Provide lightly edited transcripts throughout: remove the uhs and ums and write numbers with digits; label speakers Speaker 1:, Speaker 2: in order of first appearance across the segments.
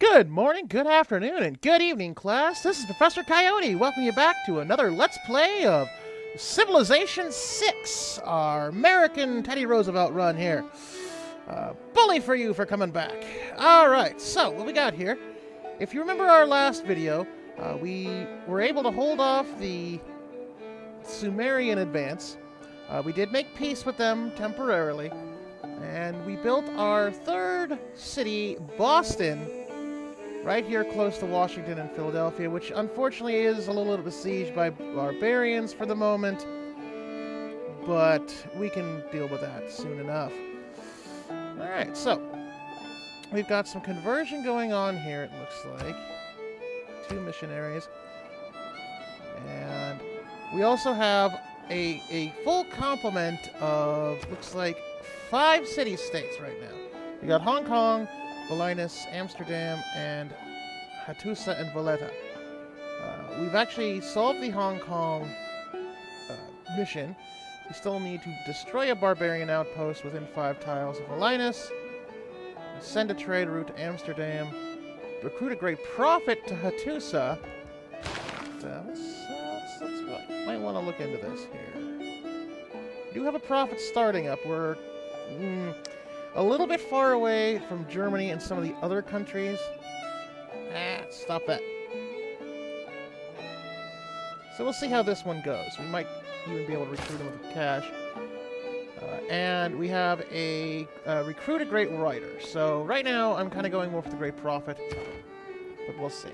Speaker 1: Good morning, good afternoon, and good evening, class. This is Professor Coyote. Welcome you back to another Let's Play of Civilization 6, our American Teddy Roosevelt run here. Bully for you for coming back. Alright, so what we got here, if you remember our last video, we were able to hold off the Sumerian advance. We did make peace with them temporarily, and we built our third city, Boston, right here close to Washington and Philadelphia, which unfortunately is a little besieged by barbarians for the moment, but we can deal with that soon enough. Alright, so we've got some conversion going on here, it looks like. 2 missionaries. And we also have a full complement of, looks like, 5 city-states right now. We got Hong Kong, Linus, Amsterdam, and Hattusa and Valletta. We've actually solved the Hong Kong mission. We still need to destroy a barbarian outpost within 5 tiles of Linus, send a trade route to Amsterdam, recruit a great prophet to Hattusa. Might want to look into this here. We do have a prophet starting up. We're a little bit far away from Germany and some of the other countries. Stop that. So we'll see how this one goes. We might even be able to recruit him with cash. And we have a recruit a great writer. So right now I'm kind of going more for the great prophet, but we'll see.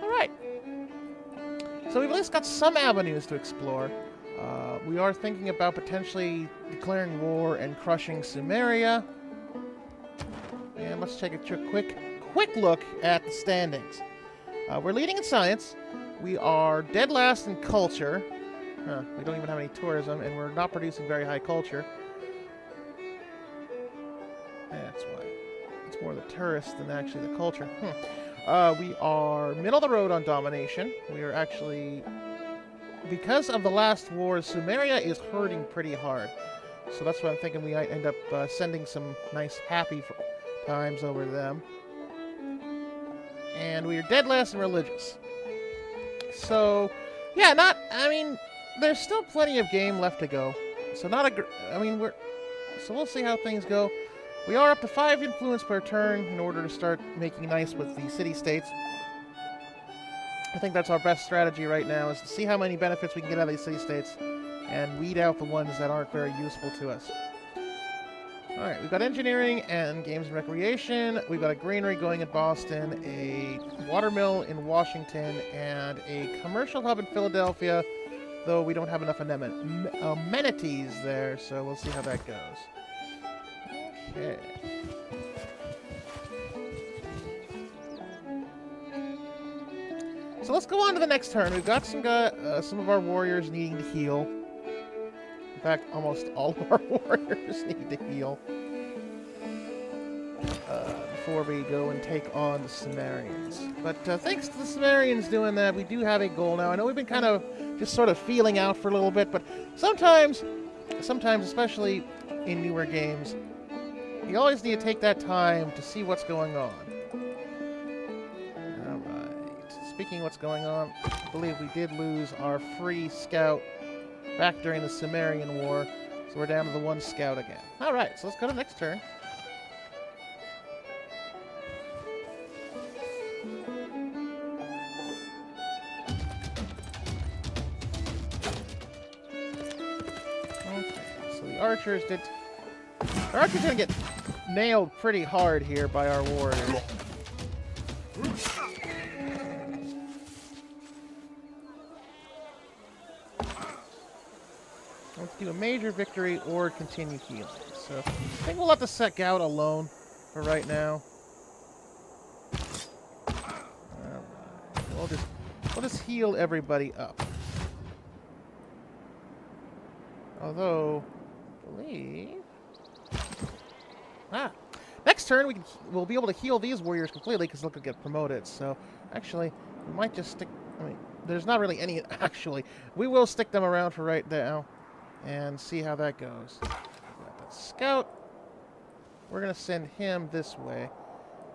Speaker 1: All right. So we've at least got some avenues to explore. We are thinking about potentially declaring war and crushing Sumeria. And let's take a quick look at the standings. We're leading in science. We are dead last in culture. We don't even have any tourism, and we're not producing very high culture. That's why. It's more the tourists than actually the culture. We are middle of the road on domination. We are actually, because of the last war, Sumeria is hurting pretty hard. So that's why I'm thinking we might end up sending some nice happy times over to them. And we are dead last in religious. So, yeah, there's still plenty of game left to go. So so we'll see how things go. We are up to 5 influence per turn in order to start making nice with the city-states. I think that's our best strategy right now, is to see how many benefits we can get out of these city-states and weed out the ones that aren't very useful to us. Alright, we've got engineering and games and recreation. We've got a granary going in Boston, a watermill in Washington, and a commercial hub in Philadelphia, though we don't have enough amenities there, so we'll see how that goes. Okay. So let's go on to the next turn. We've got some of our warriors needing to heal. In fact, almost all of our warriors need to heal before we go and take on the Sumerians. But thanks to the Sumerians doing that, we do have a goal now. I know we've been kind of just sort of feeling out for a little bit, but sometimes, especially in newer games, you always need to take that time to see what's going on. Alright. Speaking of what's going on, I believe we did lose our free scout back during the Sumerian War, so we're down to the 1 scout again. Alright, so let's go to the next turn. Okay, so the archers gonna get nailed pretty hard here by our warriors. Let's do a major victory or continue healing. So I think we'll let the scout alone for right now. Alright, we'll just heal everybody up. Although, I believe. Next turn we'll be able to heal these warriors completely because they'll get promoted. So actually, we might just stick. There's not really any. Actually, we will stick them around for right now and see how that goes. Got that scout. We're gonna send him this way.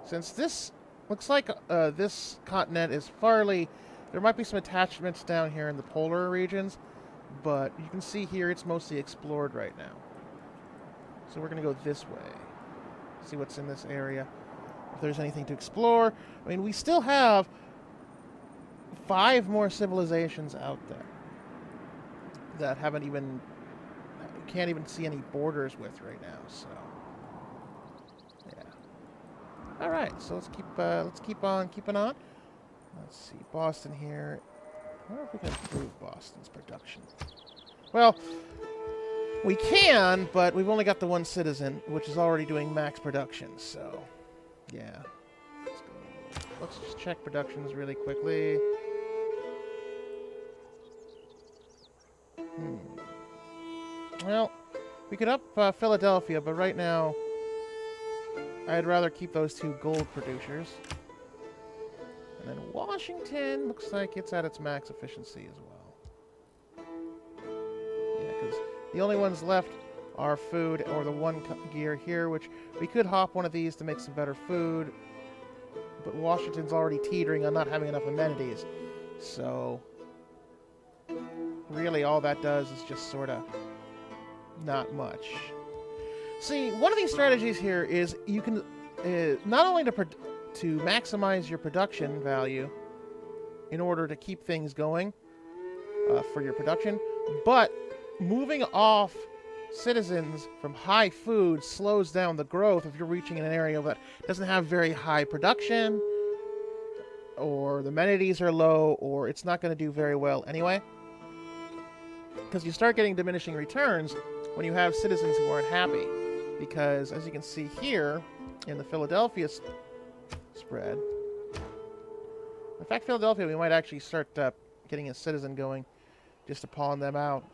Speaker 1: Since this looks like this continent is farly, there might be some attachments down here in the polar regions, but you can see here it's mostly explored right now. So we're going to go this way, see what's in this area, if there's anything to explore. I mean, we still have 5 more civilizations out there that can't even see any borders with right now, so yeah. All right, so let's keep on keeping on. Let's see, Boston here. I wonder if we can improve Boston's production. Well, we can, but we've only got the 1 citizen, which is already doing max production, so yeah. Let's just check productions really quickly. Well, we could up Philadelphia, but right now I'd rather keep those 2 gold producers. And then Washington looks like it's at its max efficiency as well. Yeah, because the only ones left are food or the 1 gear here, which we could hop one of these to make some better food. But Washington's already teetering on not having enough amenities. So really all that does is just sort of not much. See, one of these strategies here is you can not only to maximize your production value in order to keep things going for your production, but moving off citizens from high food slows down the growth if you're reaching in an area that doesn't have very high production, or the amenities are low, or it's not going to do very well anyway. Because you start getting diminishing returns when you have citizens who aren't happy. Because, as you can see here, in the Philadelphia spread... In fact, Philadelphia, we might actually start getting a citizen going just to pawn them out.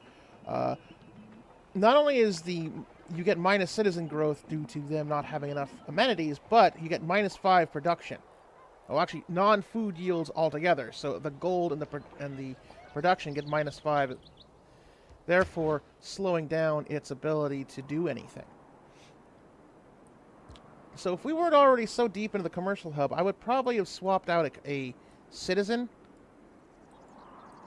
Speaker 1: Not only is you get minus citizen growth due to them not having enough amenities, but you get -5 production. Oh, actually, non-food yields altogether. So the gold and the production get -5, therefore slowing down its ability to do anything. So if we weren't already so deep into the commercial hub, I would probably have swapped out a citizen.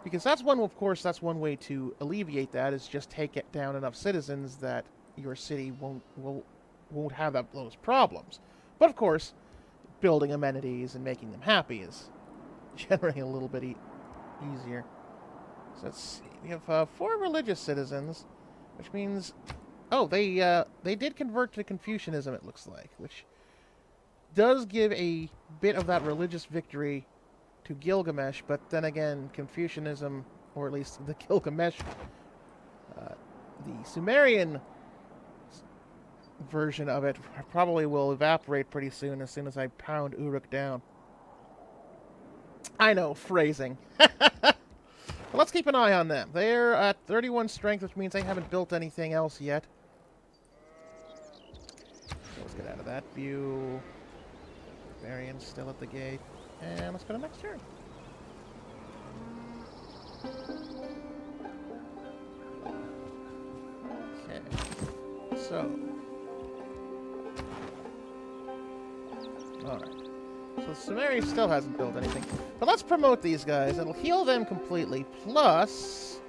Speaker 1: Because that's one way to alleviate that, is just take it down enough citizens that your city won't have those problems. But of course, building amenities and making them happy is generally a little bit easier. So let's see. We have 4 religious citizens, which means, oh, they did convert to Confucianism, it looks like, which does give a bit of that religious victory to Gilgamesh, but then again, Confucianism, or at least the Gilgamesh, the Sumerian version of it probably will evaporate pretty soon as I pound Uruk down. I know, phrasing. But let's keep an eye on them. They're at 31 strength, which means they haven't built anything else yet. So let's get out of that view. Barbarian's still at the gate. And let's go to next turn. Okay. So. Alright. So Sumerian still hasn't built anything. But let's promote these guys. It'll heal them completely. Plus...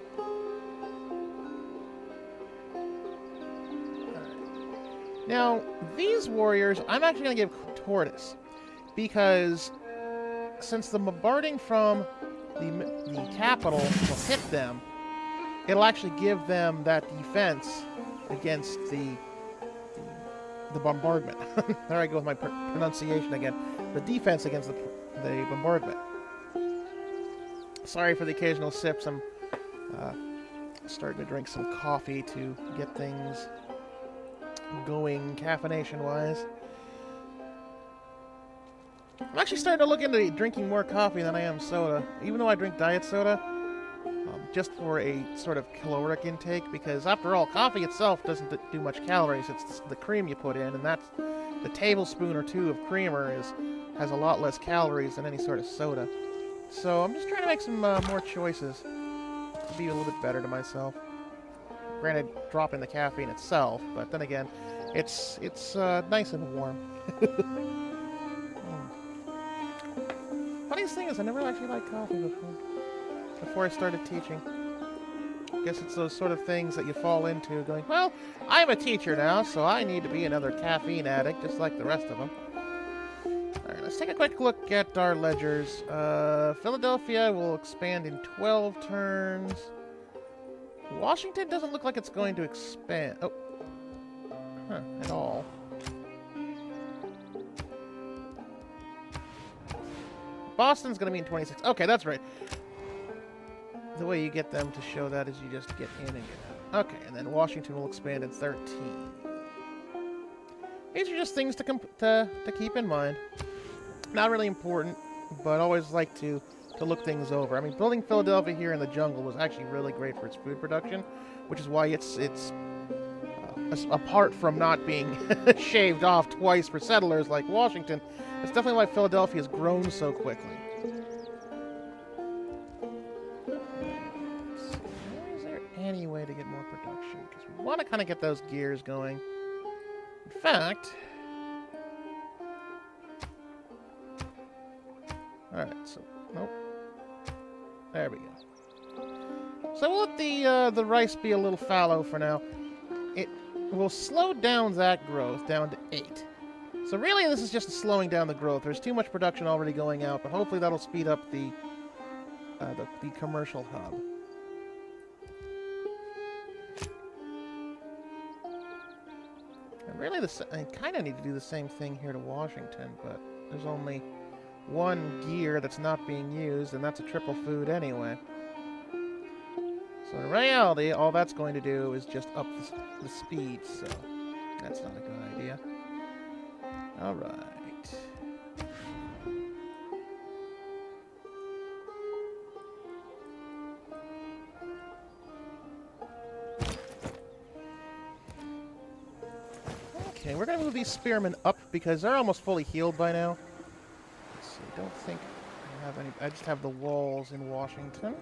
Speaker 1: Now, these warriors, I'm actually going to give Tortoise. Because... since the bombarding from the capital will hit them, it'll actually give them that defense against the bombardment. There I go with my pronunciation again. The defense against the bombardment. Sorry for the occasional sips. I'm starting to drink some coffee to get things going caffeination-wise. I'm actually starting to look into drinking more coffee than I am soda, even though I drink diet soda, just for a sort of caloric intake, because after all, coffee itself doesn't do much calories. It's the cream you put in, and that's the tablespoon or 2 of creamer has a lot less calories than any sort of soda. So I'm just trying to make some more choices to be a little bit better to myself. Granted, dropping the caffeine itself, but then again, it's nice and warm. funniest thing is I never actually liked coffee before I started teaching. I guess it's those sort of things that you fall into, going, well, I'm a teacher now, so I need to be another caffeine addict, just like the rest of them. Alright, let's take a quick look at our ledgers. Philadelphia will expand in 12 turns. Washington doesn't look like it's going to expand. Oh. Huh, at all. Boston's going to be in 26. Okay, that's right. The way you get them to show that is you just get in and get out. Okay, and then Washington will expand in 13. These are just things to keep in mind. Not really important, but always like to look things over. I mean, building Philadelphia here in the jungle was actually really great for its food production, which is why it's apart from not being shaved off twice for settlers like Washington, it's definitely why Philadelphia has grown so quickly. Is there any way to get more production? Because we want to kind of get those gears going. In fact... Alright, so... Nope. There we go. So we'll let the rice be a little fallow for now. It will slow down that growth down to 8. So really this is just slowing down the growth. There's too much production already going out, but hopefully that'll speed up the commercial hub. And really I kind of need to do the same thing here to Washington, but there's only one gear that's not being used, and that's a triple food anyway. So in reality, all that's going to do is just up the speed, so that's not a good idea. Alright. Okay, we're going to move these spearmen up because they're almost fully healed by now. Let's see, I don't think I have any... I just have the walls in Washington.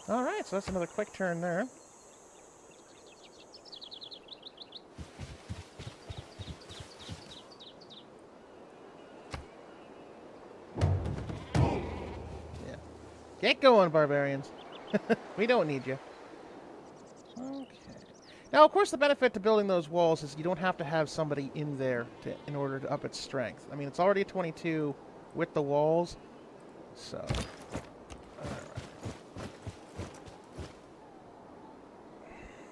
Speaker 1: Alright, so that's another quick turn there. Yeah. Get going, barbarians. We don't need you. Okay. Now, of course, the benefit to building those walls is you don't have to have somebody in there in order to up its strength. I mean, it's already a 22 with the walls, so...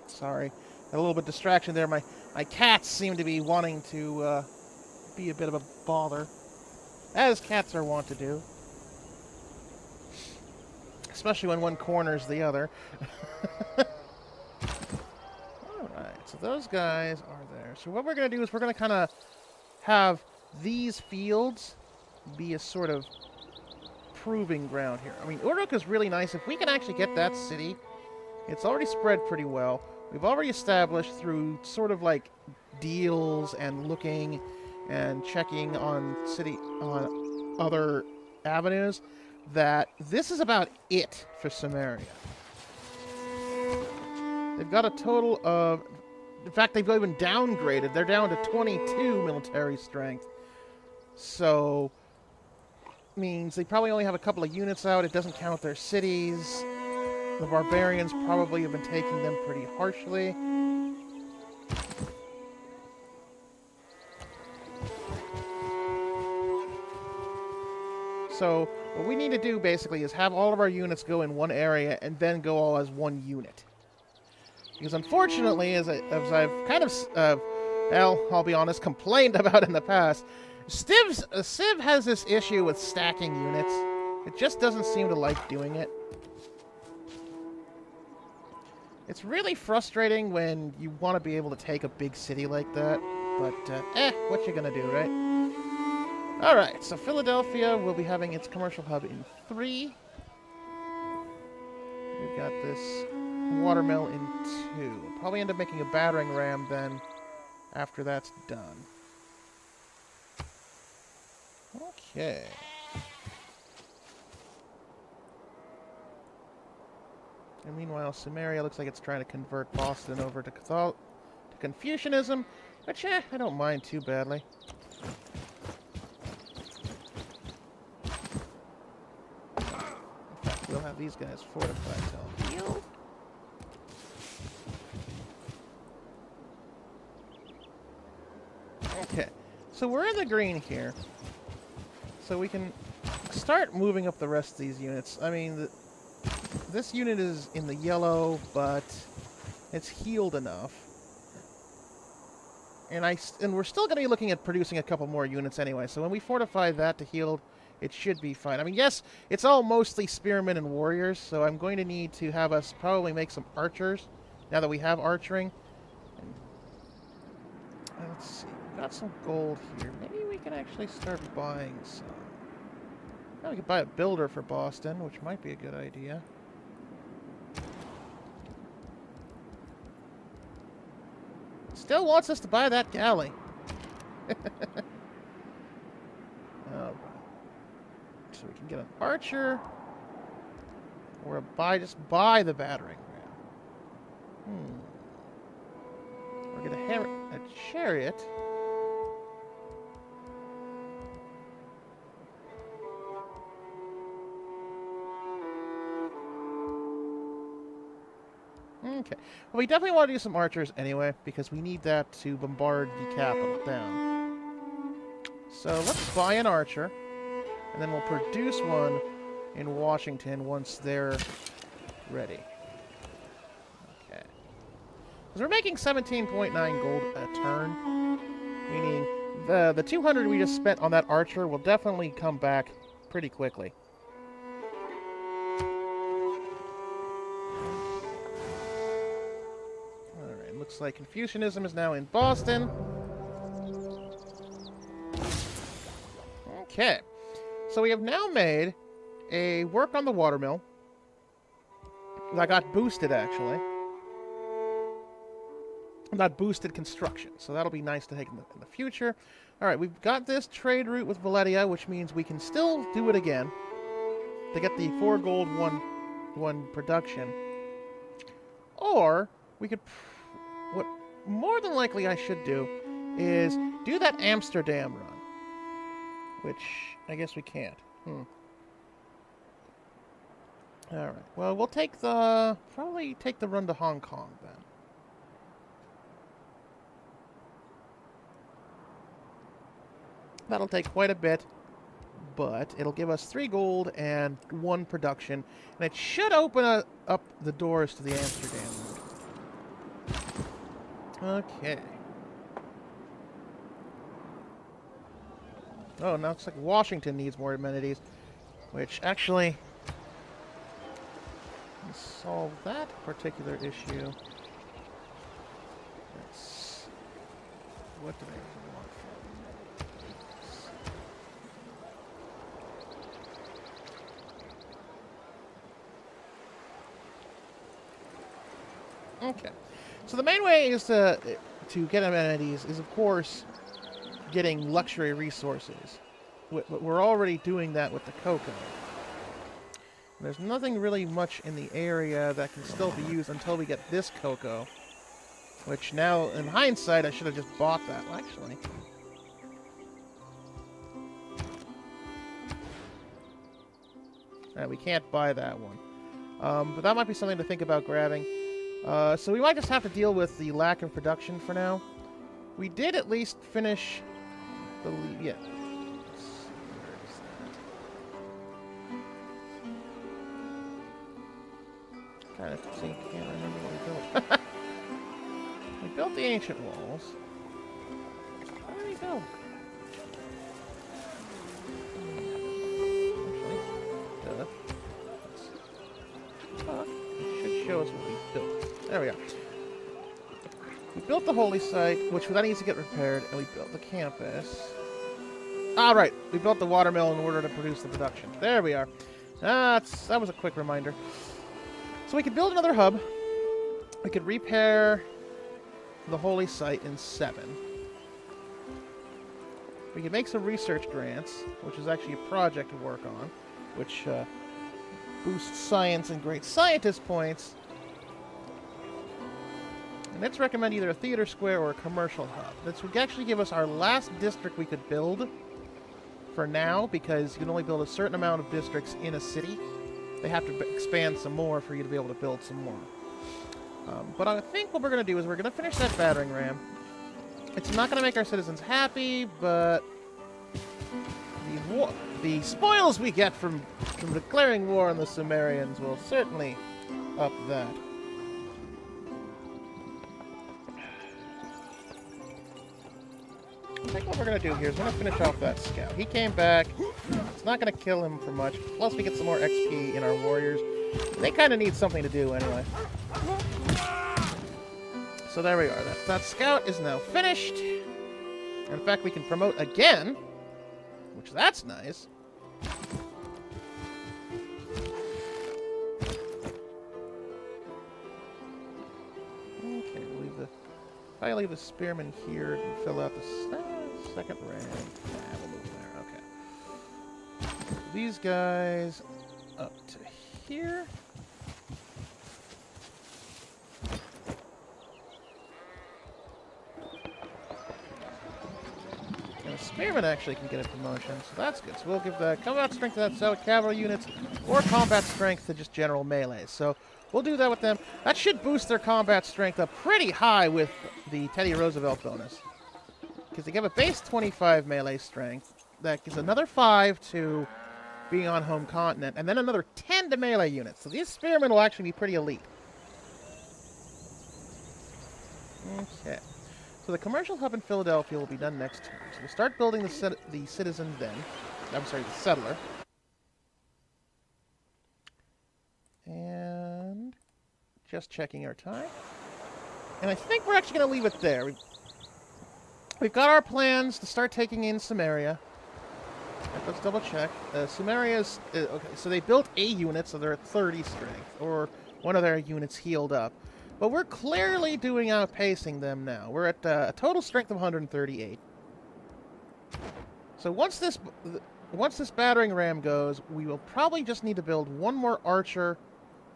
Speaker 1: Sorry, got a little bit of distraction there. My cats seem to be wanting to be a bit of a bother, as cats are wont to do. Especially when one corners the other. Alright, so those guys are there. So what we're going to do is we're going to kind of have these fields be a sort of proving ground here. I mean, Uruk is really nice. If we can actually get that city, it's already spread pretty well. We've already established through sort of like deals and looking and checking on other avenues that this is about it for Samaria. They've got a total of... In fact, they've even downgraded. They're down to 22 military strength. So, means they probably only have a couple of units out. It doesn't count their cities. The barbarians probably have been taking them pretty harshly. So, what we need to do, basically, is have all of our units go in one area and then go all as one unit. Because, unfortunately, as I've kind of, well, I'll be honest, complained about in the past, Civ has this issue with stacking units. It just doesn't seem to like doing it. It's really frustrating when you want to be able to take a big city like that, but, what you gonna do, right? Alright, so Philadelphia will be having its commercial hub in 3. We've got this watermill in 2. Probably end up making a battering ram then, after that's done. Okay. And meanwhile, Samaria looks like it's trying to convert Boston over to Confucianism, which, I don't mind too badly. In fact, we'll have these guys fortified till healed. Okay, so we're in the green here. So we can start moving up the rest of these units. I mean, this unit is in the yellow, but it's healed enough. And we're still going to be looking at producing a couple more units anyway. So when we fortify that to healed, it should be fine. I mean, yes, it's all mostly spearmen and warriors, so I'm going to need to have us probably make some archers now that we have archering. And let's see. We've got some gold here. Maybe we can actually start buying some. Now we could buy a builder for Boston, which might be a good idea. Still wants us to buy that galley. Alright. So we can get an archer. Or just buy the battering ram. We're going to have a chariot. Okay. Well, we definitely want to do some archers anyway, because we need that to bombard the capital down. So let's buy an archer, and then we'll produce one in Washington once they're ready. Okay. Because we're making 17.9 gold a turn, meaning the 200 we just spent on that archer will definitely come back pretty quickly. Looks like Confucianism is now in Boston. Okay. So we have now made a work on the watermill. That got boosted, actually. Not boosted construction. So that'll be nice to take in the future. Alright, we've got this trade route with Valedia, which means we can still do it again. To get the 4 gold, 1 production. Or, we could... What more than likely I should do is do that Amsterdam run. Which, I guess we can't. Alright, well, we'll take probably take the run to Hong Kong, then. That'll take quite a bit, but it'll give us 3 gold and 1 production, and it should open up the doors to the Amsterdam route. Okay. Oh, now it's like Washington needs more amenities, which actually can solve that particular issue. Let's... What do they want from amenities? Okay. So the main way is to get amenities is, of course, getting luxury resources. We're already doing that with the cocoa. There's nothing really much in the area that can still be used until we get this cocoa. Which now, in hindsight, I should have just bought that, actually. Alright, we can't buy that one. But that might be something to think about grabbing. So we might just have to deal with the lack of production for now. We did at least finish the yeah. Kind of can't remember what we built. We built the ancient walls. What did we build? It should show us what we built. There we go. We built the holy site, which then needs to get repaired, and we built the campus. Ah, right. We built the watermill in order to produce the production. There we are. That was a quick reminder. So we could build another hub. We could repair the holy site in 7. We could make some research grants, which is actually a project to work on, which boosts science and great scientist points. Let's recommend either a theater square or a commercial hub. This would actually give us our last district we could build for now, because you can only build a certain amount of districts in a city. They have to expand some more for you to be able to build some more. But I think what we're going to do is we're going to finish that battering ram. It's not going to make our citizens happy, but the spoils we get from declaring war on the Sumerians will certainly up that. I think what we're going to do here is we're going to finish off that scout. He came back. It's not going to kill him for much. Plus, we get some more XP in our warriors. They kind of need something to do anyway. So there we are. That scout is now finished. In fact, we can promote again, which that's nice. Okay, if I leave the spearman here and fill out the second rank, we'll move there. Okay. These guys up to here. And the spearman actually can get a promotion, so that's good. So we'll give the combat strength to that cavalry units, or combat strength to just general melee. So we'll do that with them. That should boost their combat strength up pretty high with the Teddy Roosevelt bonus. Because they give a base 25 melee strength. That gives another 5 to being on home continent, and then another 10 to melee units. So these spearmen will actually be pretty elite. Okay. So the commercial hub in Philadelphia will be done next turn. So we'll start building the citizen then. I'm sorry, the settler. And just checking our time. And I think we're actually going to leave it there. We've got our plans to start taking in Samaria. Let's double check. Sumeria's... okay, so they built a unit, so they're at 30 strength. Or one of their units healed up. But we're clearly outpacing them now. We're at a total strength of 138. So once this battering ram goes, we will probably just need to build one more archer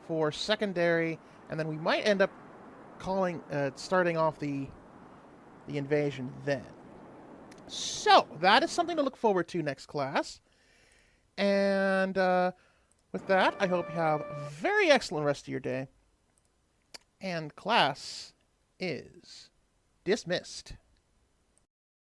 Speaker 1: for secondary, and then we might end up starting off the invasion then. So that is something to look forward to next class. And with that, I hope you have a very excellent rest of your day. And class is dismissed.